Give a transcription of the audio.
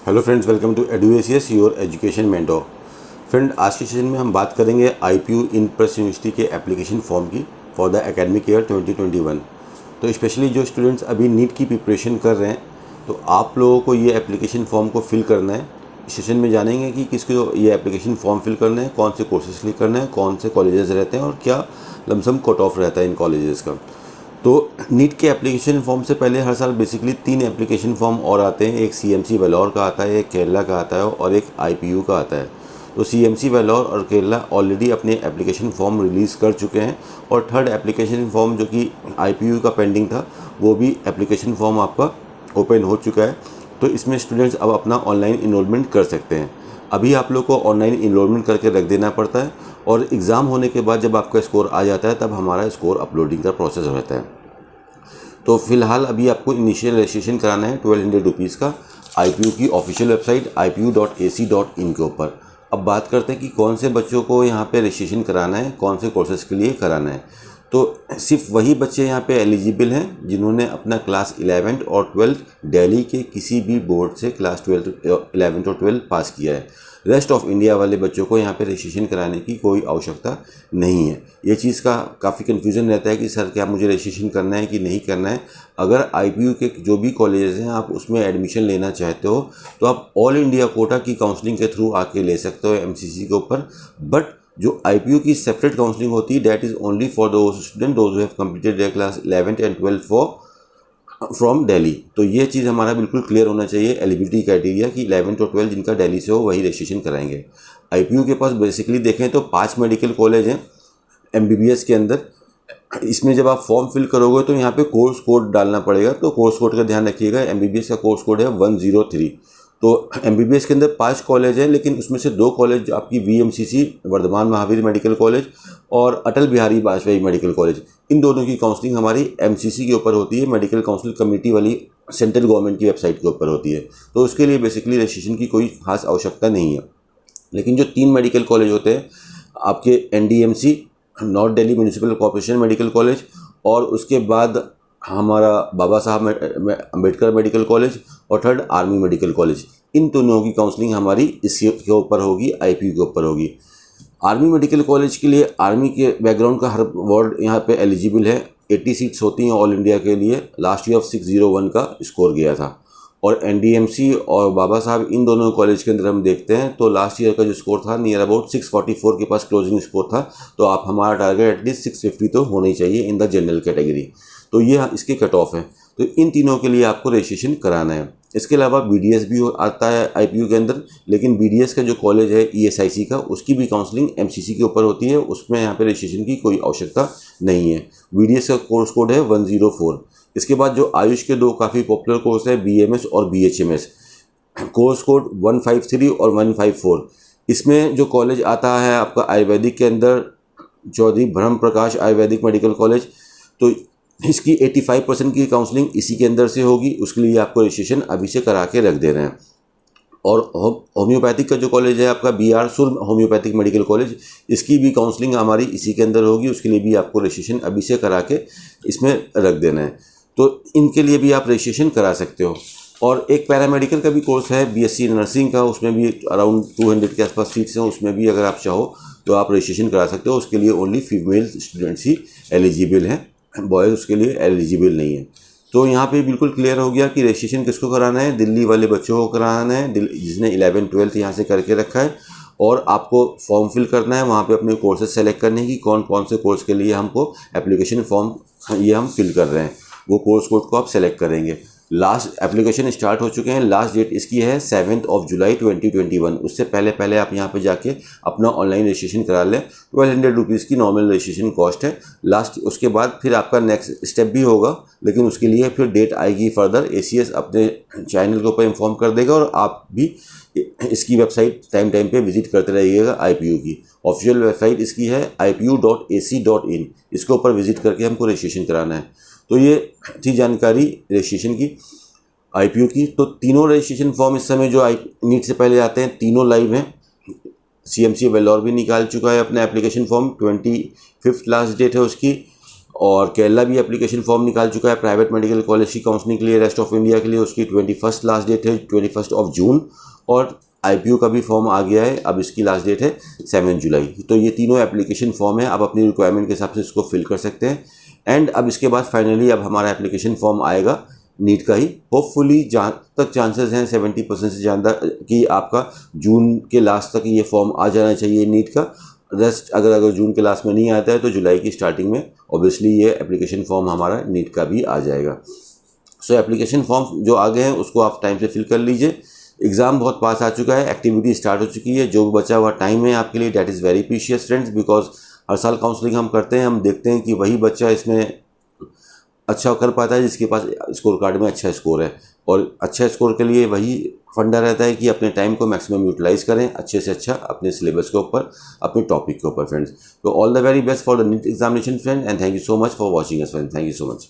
Hello friends, welcome to Eduacious your education mentor. Friend, आज के session में हम बात करेंगे आईपीयू इन प्रेस यूनिवर्सिटी के एप्लीकेशन फॉर्म की फॉर द एकेडमिक ईयर 2021। तो स्पेशली जो स्टूडेंट्स अभी नीट की प्रिपरेशन कर रहे हैं, तो आप लोगों को ये एप्लीकेशन फॉर्म को फिल करना है। इस सेशन में जानेंगे कि किसको ये एप्लीकेशन फॉर्म फिल करना है, कौन से कोर्सेज क्लिक करना है, कौन से कॉलेजेस रहते हैं और क्या लमसम कट ऑफ रहता है इन कॉलेजेस का। तो नीट के एप्लीकेशन फॉर्म से पहले हर साल बेसिकली 3 एप्लीकेशन फॉर्म और आते हैं। एक सीएमसी वेलोर का आता है, एक केरला का आता है और एक आईपीयू का आता है। तो सीएमसी वेलोर और केरला ऑलरेडी अपने एप्लीकेशन फॉर्म रिलीज़ कर चुके हैं और थर्ड एप्लीकेशन फॉर्म जो कि आईपीयू का पेंडिंग था, वो भी एप्लीकेशन फॉर्म आपका ओपन हो चुका है। तो इसमें स्टूडेंट्स अब अपना ऑनलाइन इनरोलमेंट कर सकते हैं। अभी आप लोग को ऑनलाइन इनरोलमेंट करके रख देना पड़ता है और एग्ज़ाम होने के बाद जब आपका स्कोर आ जाता है तब हमारा स्कोर अपलोडिंग का प्रोसेस रहता है। तो फिलहाल अभी आपको इनिशियल रजिस्ट्रेशन कराना है 1200 रुपीज़ का आईपीयू की ऑफिशियल वेबसाइट ipu.ac.in के ऊपर। अब बात करते हैं कि कौन से बच्चों को यहाँ पे रजिस्ट्रेशन कराना है, कौन से कोर्सेज़ के लिए कराना है। तो सिर्फ वही बच्चे यहाँ पे एलिजिबल हैं जिन्होंने अपना क्लास 11 और 12 दिल्ली के किसी भी बोर्ड से क्लास 11 और 12 पास किया है। रेस्ट ऑफ इंडिया वाले बच्चों को यहाँ पे रजिस्ट्रेशन कराने की कोई आवश्यकता नहीं है। ये चीज़ का काफ़ी कन्फ्यूज़न रहता है कि सर क्या मुझे रजिस्ट्रेशन करना है कि नहीं करना है। अगर आईपीयू के जो भी कॉलेजेस हैं आप उसमें एडमिशन लेना चाहते हो तो आप ऑल इंडिया कोटा की काउंसलिंग के थ्रू आके ले सकते हो एमसीसी के ऊपर। बट जो आईपीयू की सेपरेट काउंसलिंग होती है that is only for those student those who have completed there class 11 and 12 from Delhi. तो ये चीज़ हमारा बिल्कुल क्लियर होना चाहिए एलिजिबिलिटी क्राइटेरिया कि 11 और 12 जिनका दिल्ली से हो वही रजिस्ट्रेशन कराएंगे। आईपीयू के पास बेसिकली देखें तो 5 मेडिकल कॉलेज हैं एमबीबीएस के अंदर। इसमें जब आप फॉर्म फिल करोगे तो यहाँ पे कोर्स कोड डालना पड़ेगा। तो कोर्स कोड का ध्यान रखिएगा, एमबीबीएस का कोर्स कोड है 103। तो एमबीबीएस के अंदर 5 कॉलेज हैं, लेकिन उसमें से 2 कॉलेज आपकी वीएमसीसी वर्धमान महावीर मेडिकल कॉलेज और अटल बिहारी वाजपेयी मेडिकल कॉलेज, इन दोनों की काउंसलिंग हमारी एमसीसी के ऊपर होती है, मेडिकल काउंसिल कमेटी वाली सेंट्रल गवर्नमेंट की वेबसाइट के ऊपर होती है। तो उसके लिए बेसिकली रजिस्ट्रेशन की कोई खास आवश्यकता नहीं है। लेकिन जो 3 मेडिकल कॉलेज होते हैं आपके NDMC north Delhi municipal corporation medical college और उसके बाद हमारा बाबा साहब अम्बेडकर मेडिकल कॉलेज और थर्ड आर्मी मेडिकल कॉलेज, इन दोनों की काउंसलिंग हमारी इसके ऊपर होगी, आईपीयू के ऊपर होगी। आर्मी मेडिकल कॉलेज के लिए आर्मी के बैकग्राउंड का हर वार्ड यहाँ पे एलिजिबल है। 80 सीट्स होती हैं ऑल इंडिया के लिए। लास्ट ईयर 601 का स्कोर गया था। और एनडीएमसी और बाबा साहब इन दोनों कॉलेज के अंदर हम देखते हैं तो लास्ट ईयर का जो स्कोर था नियर अबाउट 644 के पास क्लोजिंग स्कोर था। तो आप हमारा टारगेट एटलीस्ट 650 तो होना ही चाहिए इन द जनरल कैटेगरी। तो ये इसके कट ऑफ है। तो इन तीनों के लिए आपको रजिस्ट्रेशन कराना है। इसके अलावा बीडीएस भी आता है आईपीयू के अंदर, लेकिन बीडीएस का जो कॉलेज है ईएसआईसी का, उसकी भी काउंसलिंग एमसीसी के ऊपर होती है। उसमें यहाँ पे रजिस्ट्रेशन की कोई आवश्यकता नहीं है। बीडीएस का कोर्स कोड है 104। इसके बाद जो आयुष के 2 काफ़ी पॉपुलर कोर्स है बीएमएस और बीएचएमएस, कोर्स कोड 153 और 154। इसमें जो कॉलेज आता है आपका आयुर्वेदिक के अंदर चौधरी ब्रह्म प्रकाश आयुर्वेदिक मेडिकल कॉलेज, तो इसकी 85% की काउंसलिंग इसी के अंदर से होगी। उसके लिए आपको रजिस्ट्रेशन अभी से करा के रख दे रहे हैं। और होम्योपैथिक का जो कॉलेज है आपका बीआर सुर होम्योपैथिक मेडिकल कॉलेज, इसकी भी काउंसलिंग हमारी इसी के अंदर होगी। उसके लिए भी आपको रजिस्ट्रेशन अभी से करा के इसमें रख देना है। तो इनके लिए भी आप रजिस्ट्रेशन करा सकते हो। और एक पैरामेडिकल का भी कोर्स है बीएससी नर्सिंग का, उसमें भी अराउंड 200 के आसपास सीट्स हैं। उसमें भी अगर आप चाहो तो आप रजिस्ट्रेशन करा सकते हो। उसके लिए ओनली फीमेल स्टूडेंट्स ही एलिजिबल हैं, बॉयज़ उसके लिए एलिजिबल नहीं है। तो यहाँ पे बिल्कुल क्लियर हो गया कि रजिस्ट्रेशन किसको कराना है। दिल्ली वाले बच्चों को कराना है जिसने 11-12 यहाँ से करके रखा है। और आपको फॉर्म फिल करना है, वहाँ पे अपने कोर्सेज सेलेक्ट करने की कौन कौन से कोर्स के लिए हमको एप्लीकेशन फॉर्म ये हम फिल कर रहे हैं, वो कोर्स कोड को आप सेलेक्ट करेंगे। लास्ट एप्लीकेशन स्टार्ट हो चुके हैं। लास्ट डेट इसकी है 7 जुलाई 2021। उससे पहले आप यहाँ पे जाके अपना ऑनलाइन रजिस्ट्रेशन करा लें। 1200 रुपीज़ की नॉर्मल रजिस्ट्रेशन कॉस्ट है लास्ट। उसके बाद फिर आपका नेक्स्ट स्टेप भी होगा, लेकिन उसके लिए फिर डेट आएगी फर्दर। एसीएस अपने चैनल के ऊपर इन्फॉर्म कर देगा और आप भी इसकी वेबसाइट टाइम पे विजिट करते रहिएगा। आईपीयू की ऑफिशियल वेबसाइट इसकी है ipu.ac.in। इसके ऊपर विजिट करके हमको रजिस्ट्रेशन कराना है। तो ये थी जानकारी रजिस्ट्रेशन की आईपीयू की। तो तीनों रजिस्ट्रेशन फॉर्म इस समय जो नीट से पहले आते हैं तीनों लाइव हैं। सीएमसी वेलोर भी निकाल चुका है अपना एप्लीकेशन फॉर्म, 25 लास्ट डेट है उसकी। और केरला भी एप्लीकेशन फॉर्म निकाल चुका है प्राइवेट मेडिकल कॉलेज की काउंसलिंग के लिए रेस्ट ऑफ इंडिया के लिए। उसकी 21 लास्ट डेट है, 21 जून। और आईपीयू का भी फॉर्म आ गया है, अब इसकी लास्ट डेट है 7 जुलाई। तो ये तीनों एप्लीकेशन फॉर्म है, आप अपनी रिक्वायरमेंट के हिसाब से इसको फिल कर सकते हैं। एंड अब इसके बाद फाइनली अब हमारा एप्लीकेशन फॉर्म आएगा नीट का ही। होपफुली जहाँ तक चांसेस हैं 70% से ज़्यादा कि आपका जून के लास्ट तक ये फॉर्म आ जाना चाहिए नीट का। रेस्ट अगर जून के लास्ट में नहीं आता है तो जुलाई की स्टार्टिंग में ऑब्वियसली ये एप्लीकेशन फॉर्म हमारा नीट का भी आ जाएगा। सो एप्लीकेशन फॉर्म जो आ गए हैं उसको आप टाइम से फिल कर लीजिए। एग्ज़ाम बहुत पास आ चुका है, एक्टिविटी स्टार्ट हो चुकी है, जो बचा हुआ टाइम है आपके लिए that is very precious friends, because हर साल काउंसलिंग हम करते हैं, हम देखते हैं कि वही बच्चा इसमें अच्छा कर पाता है जिसके पास स्कोर कार्ड में अच्छा स्कोर है। और अच्छा स्कोर के लिए वही फंडा रहता है कि अपने टाइम को मैक्सिमम यूटिलाइज करें अच्छे से अच्छा अपने सिलेबस के ऊपर, अपने टॉपिक के ऊपर फ्रेंड्स। तो all the very best for the NEET examination friend, and thank you so much for watching us friend, thank you so much.